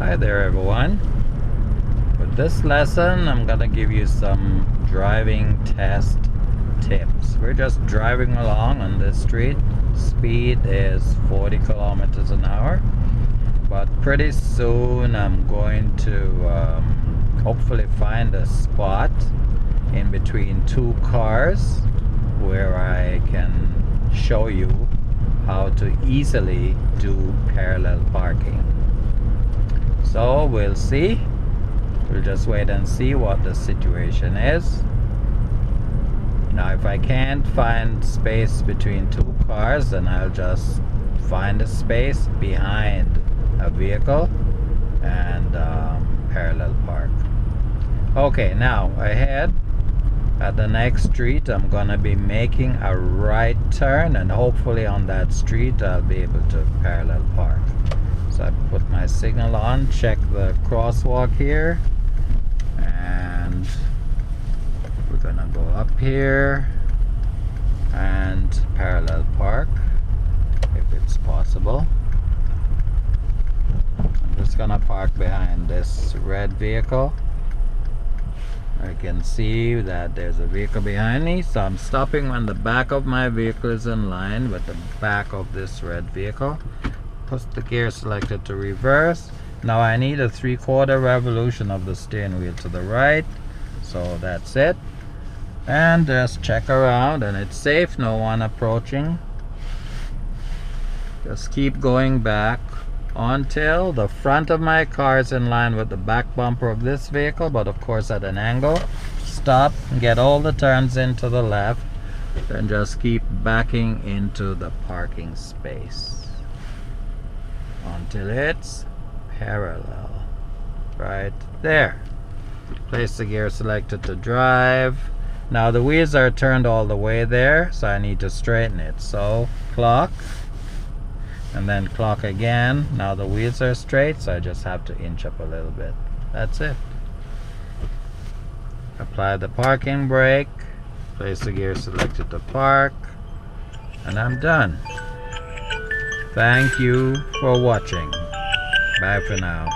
Hi there everyone. With this lesson I'm gonna give you some driving test tips. We're just driving along on this street. Speed is 40 kilometers an hour, but pretty soon I'm going to hopefully find a spot in between two cars where I can show you how to easily do parallel parking. So we'll see. We'll just wait and see what the situation is. Now if I can't find space between two cars, then I'll just find a space behind a vehicle and parallel park. Okay, now ahead at the next street I'm gonna be making a right turn, and hopefully on that street I'll be able to parallel park. So I put my signal on, check the crosswalk here, and we're gonna go up here and parallel park if it's possible. I'm just gonna park behind this red vehicle. I can see that there's a vehicle behind me, so I'm stopping when the back of my vehicle is in line with the back of this red vehicle. Put the gear selected to reverse. Now I need a 3/4 revolution of the steering wheel to the right, so that's it. And just check around, and it's safe, no one approaching. Just keep going back until the front of my car is in line with the back bumper of this vehicle, but of course at an angle. Stop and get all the turns into the left, then just keep backing into the parking space until it's parallel right there. Place the gear selected to drive. Now the wheels are turned all the way there, so I need to straighten it. So clock, and then clock again. Now the wheels are straight, so I just have to inch up a little bit. That's it. Apply the parking brake, place the gear selected to park, and I'm done. Thank you for watching. Bye for now.